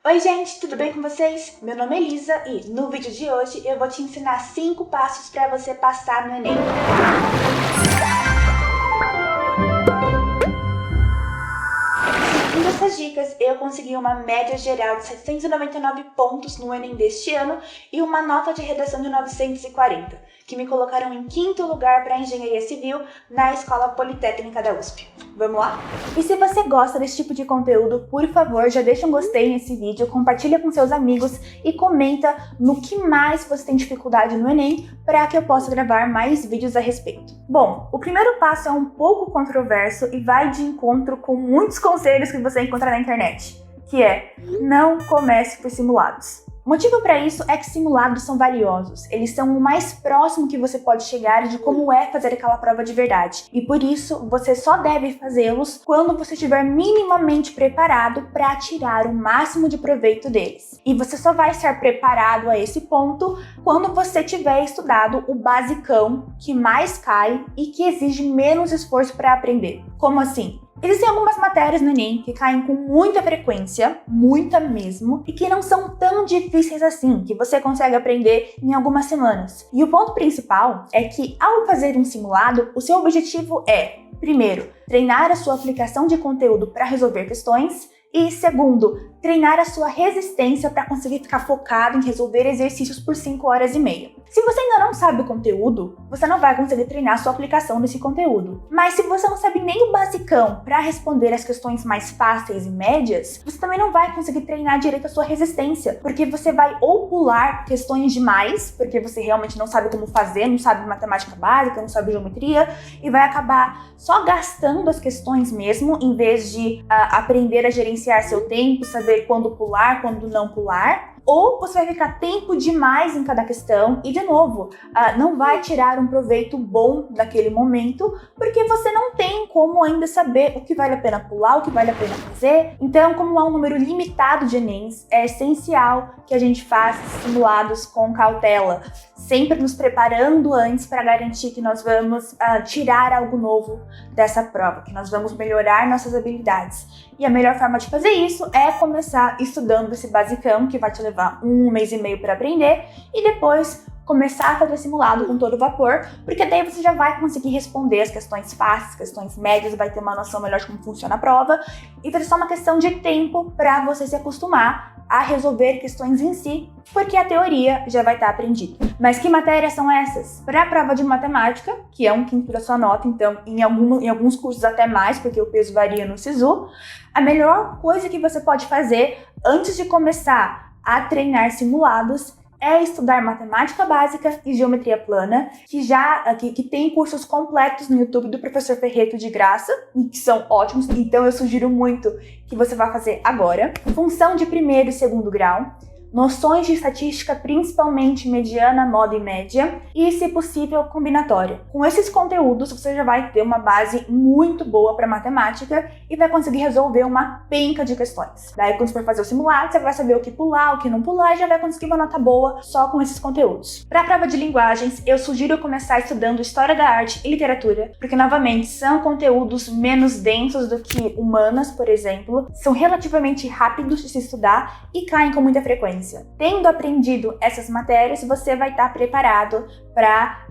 Oi gente, tudo bem com vocês? Meu nome é Elisa e no vídeo de hoje eu vou te ensinar 5 passos para você passar no Enem. Seguindo essas dicas, eu consegui uma média geral de 799 pontos no Enem deste ano e uma nota de redação de 940, que me colocaram em 5º lugar para Engenharia Civil na Escola Politécnica da USP. Vamos lá? E se você gosta desse tipo de conteúdo, por favor, já deixa um gostei nesse vídeo, compartilha com seus amigos e comenta no que mais você tem dificuldade no Enem para que eu possa gravar mais vídeos a respeito. Bom, o primeiro passo é um pouco controverso e vai de encontro com muitos conselhos que você encontra na internet, que é: não comece por simulados. O motivo para isso é que simulados são valiosos, eles são o mais próximo que você pode chegar de como é fazer aquela prova de verdade. E por isso, você só deve fazê-los quando você estiver minimamente preparado para tirar o máximo de proveito deles. E você só vai estar preparado a esse ponto quando você tiver estudado o basicão que mais cai e que exige menos esforço para aprender. Como assim? Existem algumas matérias no Enem que caem com muita frequência, muita mesmo, e que não são tão difíceis assim, que você consegue aprender em algumas semanas. E o ponto principal é que, ao fazer um simulado, o seu objetivo é, primeiro, treinar a sua aplicação de conteúdo para resolver questões, e segundo, treinar a sua resistência para conseguir ficar focado em resolver exercícios por 5 horas e meia. Se você ainda não sabe o conteúdo, você não vai conseguir treinar a sua aplicação desse conteúdo. Mas se você não sabe nem o basicão para responder as questões mais fáceis e médias, você também não vai conseguir treinar direito a sua resistência, porque você vai ou pular questões demais, porque você realmente não sabe como fazer, não sabe matemática básica, não sabe geometria, e vai acabar só gastando as questões mesmo, em vez de aprender a gerenciar seu tempo, saber quando pular, quando não pular. Ou você vai ficar tempo demais em cada questão e, de novo, não vai tirar um proveito bom daquele momento, porque você não tem como ainda saber o que vale a pena pular, o que vale a pena fazer. Então, como há um número limitado de Enems, é essencial que a gente faça simulados com cautela, sempre nos preparando antes para garantir que nós vamos tirar algo novo dessa prova, que nós vamos melhorar nossas habilidades. E a melhor forma de fazer isso é começar estudando esse basicão, que vai te levar 1 mês e meio para aprender, e depois começar a fazer simulado com todo vapor, porque daí você já vai conseguir responder as questões fáceis, questões médias, vai ter uma noção melhor de como funciona a prova, e vai ser só uma questão de tempo para você se acostumar a resolver questões em si, porque a teoria já vai estar aprendida. Mas que matérias são essas? Para a prova de matemática, que é 1/5 da sua nota, então em alguns cursos até mais, porque o peso varia no SISU, a melhor coisa que você pode fazer antes de começar a treinar simulados é estudar matemática básica e geometria plana, que tem cursos completos no YouTube do professor Ferreto de graça, e que são ótimos, então eu sugiro muito que você vá fazer agora. Função de 1º e 2º grau, noções de estatística, principalmente mediana, moda e média, e, se possível, combinatória. Com esses conteúdos, você já vai ter uma base muito boa para matemática e vai conseguir resolver uma penca de questões. Daí, quando você for fazer o simulado, você vai saber o que pular, o que não pular, e já vai conseguir uma nota boa só com esses conteúdos. Para a prova de linguagens, eu sugiro começar estudando História da Arte e Literatura, porque, novamente, são conteúdos menos densos do que humanas, por exemplo, são relativamente rápidos de se estudar e caem com muita frequência. Tendo aprendido essas matérias, você vai estar preparado para,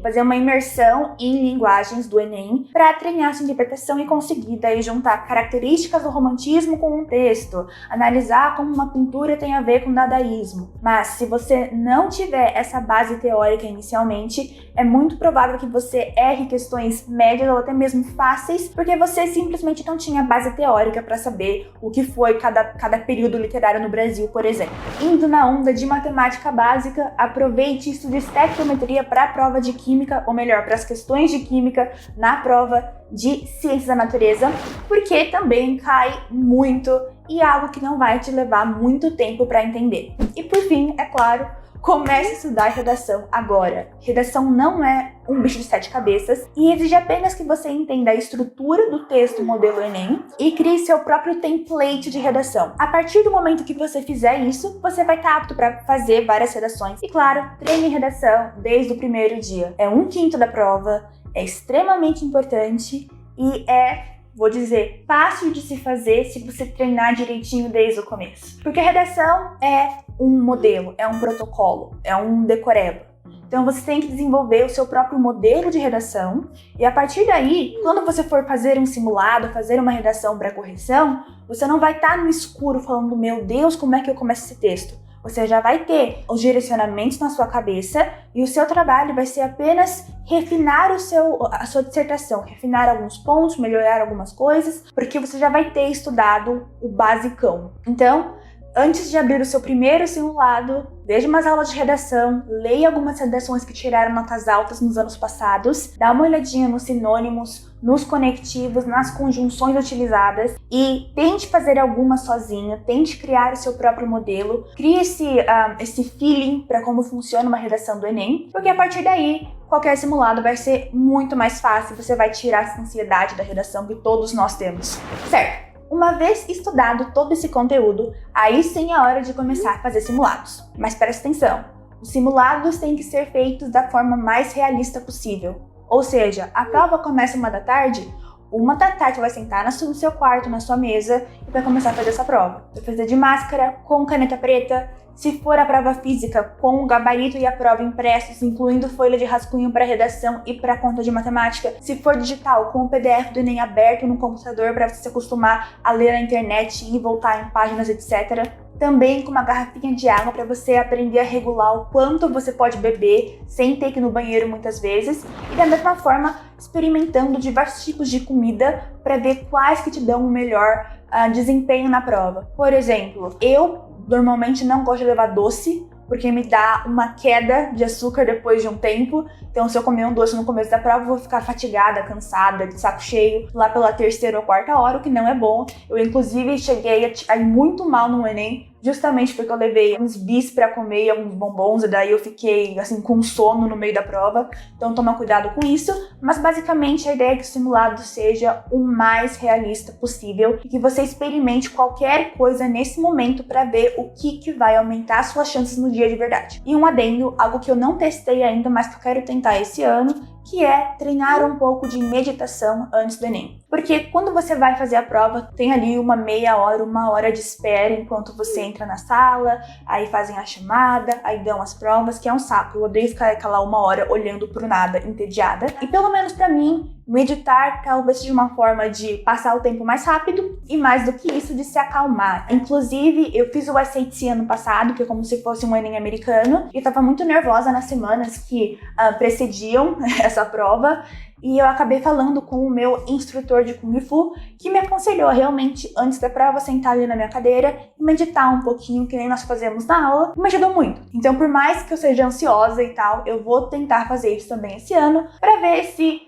fazer uma imersão em linguagens do Enem para treinar sua interpretação e conseguir daí juntar características do romantismo com um texto, analisar como uma pintura tem a ver com dadaísmo. Mas se você não tiver essa base teórica inicialmente, é muito provável que você erre questões médias ou até mesmo fáceis, porque você simplesmente não tinha base teórica para saber o que foi cada período literário no Brasil, por exemplo. Indo na onda de matemática básica, aproveite e estude estequiometria para a prova de química, ou melhor, para as questões de química na prova de ciências da natureza, porque também cai muito e é algo que não vai te levar muito tempo para entender. E por fim, é claro, comece a estudar redação agora. Redação não é um bicho de 7 cabeças e exige apenas que você entenda a estrutura do texto modelo Enem e crie seu próprio template de redação. A partir do momento que você fizer isso, você vai estar apto para fazer várias redações. E claro, treine redação desde o primeiro dia. É 1/5 da prova, é extremamente importante e é vou dizer, fácil de se fazer se você treinar direitinho desde o começo. Porque redação é um modelo, é um protocolo, é um decoreba. Então você tem que desenvolver o seu próprio modelo de redação e a partir daí, quando você for fazer um simulado, fazer uma redação para correção, você não vai estar no escuro falando, meu Deus, como é que eu começo esse texto? Você já vai ter os direcionamentos na sua cabeça e o seu trabalho vai ser apenas refinar a sua dissertação, refinar alguns pontos, melhorar algumas coisas, porque você já vai ter estudado o basicão. Então, antes de abrir o seu primeiro simulado, veja umas aulas de redação, leia algumas redações que tiraram notas altas nos anos passados, dá uma olhadinha nos sinônimos, nos conectivos, nas conjunções utilizadas e tente fazer algumas sozinho, tente criar o seu próprio modelo, crie esse feeling para como funciona uma redação do Enem, porque a partir daí, qualquer simulado vai ser muito mais fácil, você vai tirar essa ansiedade da redação que todos nós temos, certo? Uma vez estudado todo esse conteúdo, aí sim é a hora de começar a fazer simulados. Mas presta atenção, os simulados têm que ser feitos da forma mais realista possível. Ou seja, a prova começa 1 da tarde você vai sentar no seu quarto, na sua mesa e vai começar a fazer essa prova. Vai fazer de máscara, com caneta preta, se for a prova física, com o gabarito e a prova impressos, incluindo folha de rascunho para redação e para conta de matemática. Se for digital, com o PDF do Enem aberto no computador para você se acostumar a ler na internet e voltar em páginas, etc. Também com uma garrafinha de água para você aprender a regular o quanto você pode beber sem ter que ir no banheiro muitas vezes. E da mesma forma, experimentando diversos tipos de comida para ver quais que te dão o melhor desempenho na prova. Por exemplo, eu normalmente não gosto de levar doce, porque me dá uma queda de açúcar depois de um tempo. Então, se eu comer um doce no começo da prova, eu vou ficar fatigada, cansada, de saco cheio, lá pela 3ª ou 4ª hora, o que não é bom. Eu, inclusive, cheguei a ir muito mal no Enem, justamente porque eu levei uns bis pra comer e alguns bombons, e daí eu fiquei, assim, com sono no meio da prova. Então, toma cuidado com isso. Mas, basicamente, a ideia é que o simulado seja o mais realista possível e que você experimente qualquer coisa nesse momento pra ver o que vai aumentar suas chances no dia de verdade. E um adendo, algo que eu não testei ainda, mas que eu quero tentar esse ano, que é treinar um pouco de meditação antes do Enem. Porque quando você vai fazer a prova, tem ali uma meia hora, 1 hora de espera enquanto você entra na sala, aí fazem a chamada, aí dão as provas, que é um saco. Eu odeio ficar aquela 1 hora olhando pro nada, entediada. E pelo menos pra mim, meditar talvez seja uma forma de passar o tempo mais rápido e mais do que isso, de se acalmar. Inclusive, eu fiz o SAT ano passado, que é como se fosse um Enem americano, e eu tava muito nervosa nas semanas que precediam essa prova, e eu acabei falando com o meu instrutor de Kung Fu, que me aconselhou realmente, antes da prova, sentar ali na minha cadeira e meditar um pouquinho, que nem nós fazemos na aula, e me ajudou muito. Então, por mais que eu seja ansiosa e tal, eu vou tentar fazer isso também esse ano, pra ver se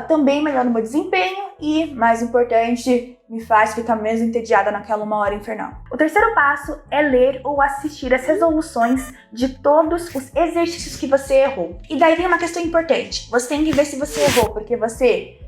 também melhora o meu desempenho e, mais importante, me faz ficar menos entediada naquela 1 hora infernal. O terceiro passo é ler ou assistir as resoluções de todos os exercícios que você errou. E daí vem uma questão importante. Você tem que ver se você errou porque você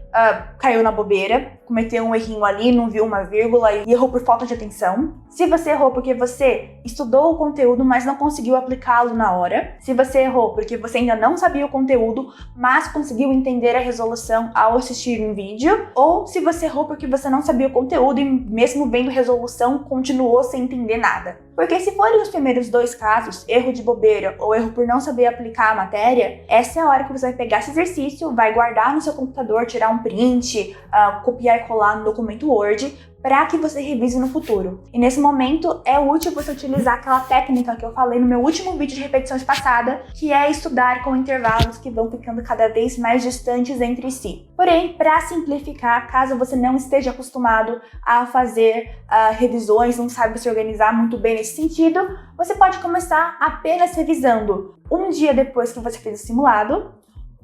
caiu na bobeira, cometeu um errinho ali, não viu uma vírgula e errou por falta de atenção. Se você errou porque você estudou o conteúdo, mas não conseguiu aplicá-lo na hora. Se você errou porque você ainda não sabia o conteúdo, mas conseguiu entender a resolução ao assistir um vídeo. Ou se você errou porque você não sabia o conteúdo e mesmo vendo resolução, continuou sem entender nada. Porque se forem os primeiros 2 casos, erro de bobeira ou erro por não saber aplicar a matéria, essa é a hora que você vai pegar esse exercício, vai guardar no seu computador, tirar um print, copiar e colar no documento Word, para que você revise no futuro. E nesse momento é útil você utilizar aquela técnica que eu falei no meu último vídeo de repetições passada, que é estudar com intervalos que vão ficando cada vez mais distantes entre si. Porém, para simplificar, caso você não esteja acostumado a fazer revisões, não sabe se organizar muito bem nesse sentido, você pode começar apenas revisando um dia depois que você fez o simulado,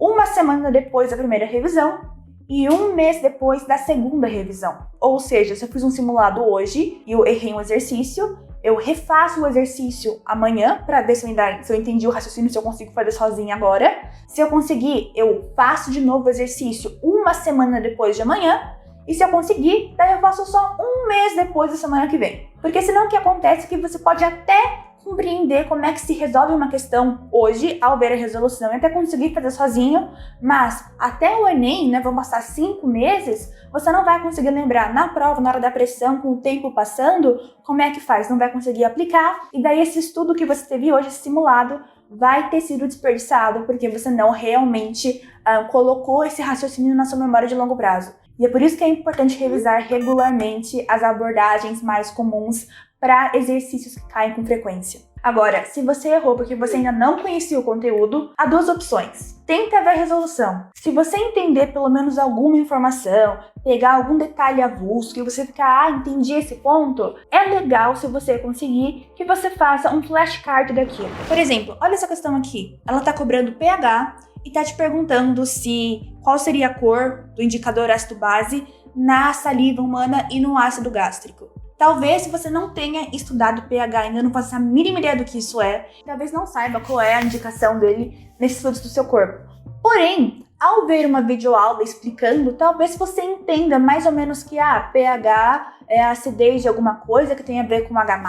1 semana depois da primeira revisão, e 1 mês depois da segunda revisão. Ou seja, se eu fiz um simulado hoje e eu errei um exercício, eu refaço o exercício amanhã para ver se eu entendi o raciocínio, se eu consigo fazer sozinha agora. Se eu conseguir, eu faço de novo o exercício 1 semana depois de amanhã. E se eu conseguir, daí eu faço só 1 mês depois da semana que vem. Porque senão o que acontece é que você pode até compreender como é que se resolve uma questão hoje, ao ver a resolução, e até conseguir fazer sozinho, mas até o Enem, né, vão passar 5 meses, você não vai conseguir lembrar na prova, na hora da pressão, com o tempo passando, como é que faz, não vai conseguir aplicar, e daí esse estudo que você teve hoje, simulado, vai ter sido desperdiçado, porque você não realmente colocou esse raciocínio na sua memória de longo prazo. E é por isso que é importante revisar regularmente as abordagens mais comuns para exercícios que caem com frequência. Agora, se você errou porque você ainda não conhecia o conteúdo, há 2 opções. Tenta ver a resolução. Se você entender pelo menos alguma informação, pegar algum detalhe avulso, que você ficar, entendi esse ponto, é legal, se você conseguir, que você faça um flashcard daquilo. Por exemplo, olha essa questão aqui. Ela está cobrando pH e está te perguntando qual seria a cor do indicador ácido-base na saliva humana e no ácido gástrico. Talvez, se você não tenha estudado pH, ainda não faça a mínima ideia do que isso é, talvez não saiba qual é a indicação dele nesses fluidos do seu corpo. Porém, ao ver uma videoaula explicando, talvez você entenda mais ou menos que pH é a acidez de alguma coisa que tem a ver com H+,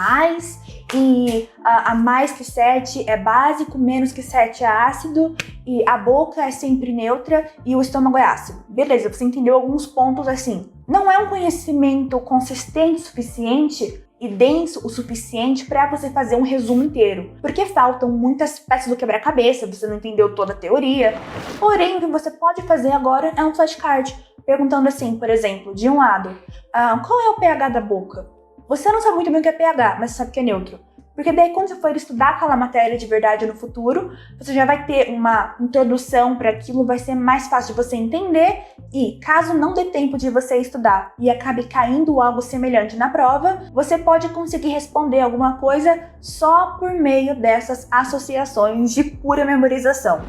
e a mais que 7 é básico, menos que 7 é ácido, e a boca é sempre neutra e o estômago é ácido. Beleza, você entendeu alguns pontos assim. Não é um conhecimento consistente o suficiente e denso o suficiente para você fazer um resumo inteiro, porque faltam muitas peças do quebra-cabeça, você não entendeu toda a teoria. Porém, o que você pode fazer agora é um flashcard, perguntando assim, por exemplo, de um lado, qual é o pH da boca? Você não sabe muito bem o que é pH, mas você sabe que é neutro. Porque daí, quando você for estudar aquela matéria de verdade no futuro, você já vai ter uma introdução para aquilo, vai ser mais fácil de você entender. E caso não dê tempo de você estudar e acabe caindo algo semelhante na prova, você pode conseguir responder alguma coisa só por meio dessas associações de pura memorização.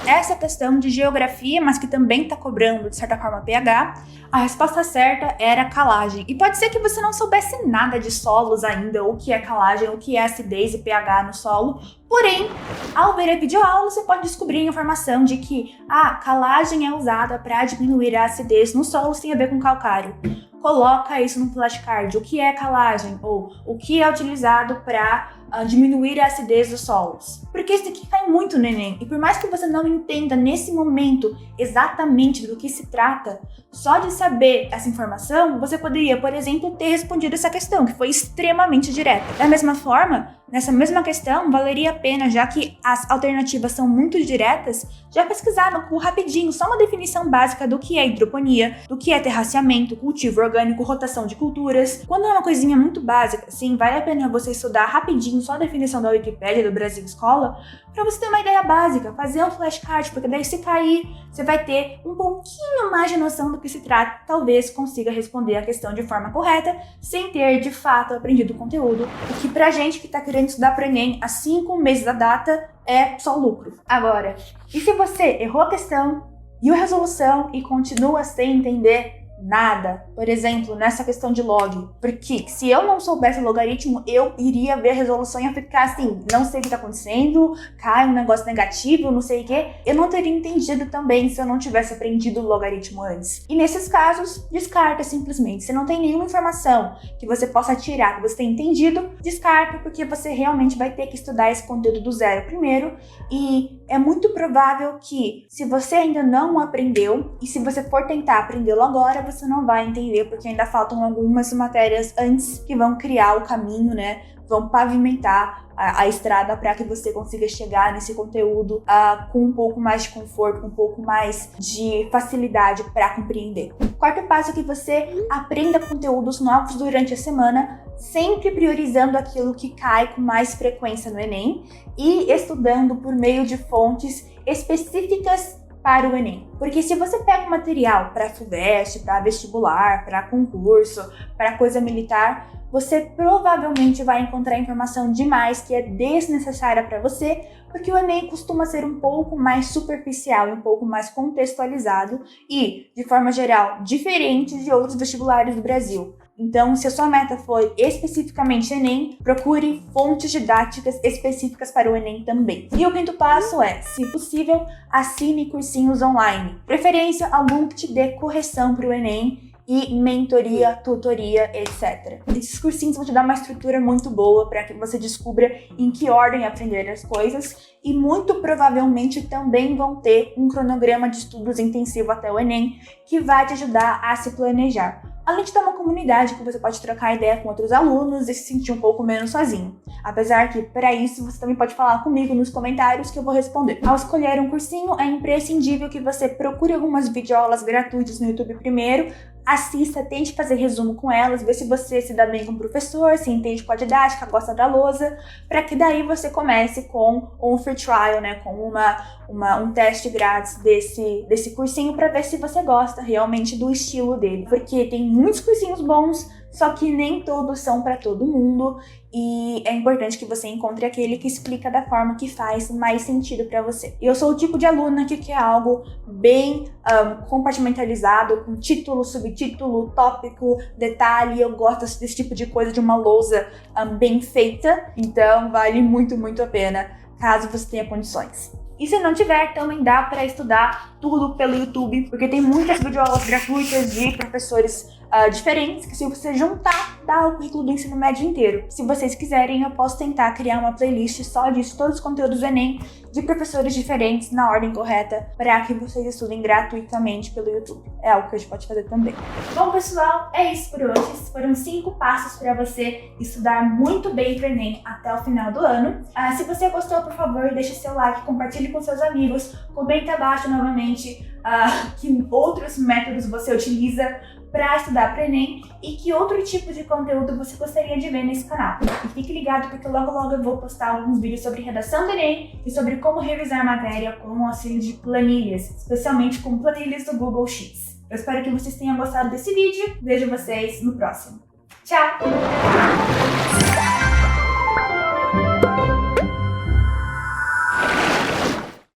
Essa questão de geografia, mas que também está cobrando, de certa forma, pH, a resposta certa era calagem. E pode ser que você não soubesse nada de solos ainda, o que é calagem, o que é acidez e pH no solo. Porém, ao ver a videoaula, você pode descobrir a informação de que a calagem é usada para diminuir a acidez no solo, tem a ver com calcário. Coloca isso no flashcard, o que é calagem, ou o que é utilizado para diminuir a acidez dos solos. Porque isso aqui cai muito no Enem, e por mais que você não entenda nesse momento exatamente do que se trata, só de saber essa informação, você poderia, por exemplo, ter respondido essa questão, que foi extremamente direta. Da mesma forma, nessa mesma questão, valeria a pena, já que as alternativas são muito diretas, já pesquisar no Google rapidinho, só uma definição básica do que é hidroponia, do que é terraceamento, cultivo orgânico, rotação de culturas. Quando é uma coisinha muito básica, assim, vale a pena você estudar rapidinho só a definição da Wikipédia do Brasil Escola, para você ter uma ideia básica, fazer um flashcard, porque daí se cair, você vai ter um pouquinho mais de noção do que se trata, talvez consiga responder a questão de forma correta, sem ter de fato aprendido o conteúdo, o que pra gente que tá querendo estudar pro Enem a 5 meses da data é só lucro. Agora, e se você errou a questão, viu a resolução e continua sem entender nada, por exemplo, nessa questão de log, porque se eu não soubesse o logaritmo, eu iria ver a resolução e ia ficar assim, não sei o que está acontecendo, cai um negócio negativo, não sei o que, eu não teria entendido também se eu não tivesse aprendido o logaritmo antes. E nesses casos, descarta simplesmente. Se não tem nenhuma informação que você possa tirar, que você tenha entendido, descarta, porque você realmente vai ter que estudar esse conteúdo do zero primeiro, e é muito provável que, se você ainda não aprendeu, e se você for tentar aprendê-lo agora, você não vai entender, porque ainda faltam algumas matérias antes que vão criar o caminho, né? Vão pavimentar a estrada para que você consiga chegar nesse conteúdo com um pouco mais de conforto, com um pouco mais de facilidade para compreender. O quarto passo é que você aprenda conteúdos novos durante a semana, sempre priorizando aquilo que cai com mais frequência no Enem e estudando por meio de fontes específicas para o Enem. Porque se você pega material para FUVEST, para vestibular, para concurso, para coisa militar, você provavelmente vai encontrar informação demais que é desnecessária para você, porque o Enem costuma ser um pouco mais superficial e um pouco mais contextualizado e, de forma geral, diferente de outros vestibulares do Brasil. Então, se a sua meta for especificamente Enem, procure fontes didáticas específicas para o Enem também. E o quinto passo é, se possível, assine cursinhos online. Preferência algum que te dê correção para o Enem e mentoria, tutoria, etc. Esses cursinhos vão te dar uma estrutura muito boa para que você descubra em que ordem aprender as coisas e muito provavelmente também vão ter um cronograma de estudos intensivo até o Enem que vai te ajudar a se planejar. Além de ter uma comunidade que você pode trocar ideia com outros alunos e se sentir um pouco menos sozinho. Apesar que, para isso, você também pode falar comigo nos comentários que eu vou responder. Ao escolher um cursinho, é imprescindível que você procure algumas videoaulas gratuitas no YouTube primeiro, assista, tente fazer resumo com elas, ver se você se dá bem com o professor, se entende com a didática, gosta da lousa, para que daí você comece com um free trial, né, com um teste grátis desse cursinho para ver se você gosta realmente do estilo dele. Porque tem muitos cursinhos bons, só que nem todos são para todo mundo e é importante que você encontre aquele que explica da forma que faz mais sentido para você. Eu sou o tipo de aluna que quer algo bem compartimentalizado, com título, subtítulo, tópico, detalhe. Eu gosto desse tipo de coisa, de uma lousa bem feita, então vale muito, muito a pena caso você tenha condições. E se não tiver, também dá para estudar tudo pelo YouTube, porque tem muitas videoaulas gratuitas de professores diferentes, que se você juntar, dá o currículo do ensino médio inteiro. Se vocês quiserem, eu posso tentar criar uma playlist só disso, todos os conteúdos do Enem, de professores diferentes, na ordem correta, para que vocês estudem gratuitamente pelo YouTube. É algo que a gente pode fazer também. Bom, pessoal, é isso por hoje. Esses foram 5 passos para você estudar muito bem para o Enem até o final do ano. Se você gostou, por favor, deixe seu like, compartilhe com seus amigos, comenta abaixo novamente que outros métodos você utiliza para estudar para o Enem e que outro tipo de conteúdo você gostaria de ver nesse canal. E fique ligado porque logo logo eu vou postar alguns vídeos sobre redação do Enem e sobre como revisar a matéria com o auxílio de planilhas, especialmente com planilhas do Google Sheets. Eu espero que vocês tenham gostado desse vídeo. Vejo vocês no próximo. Tchau!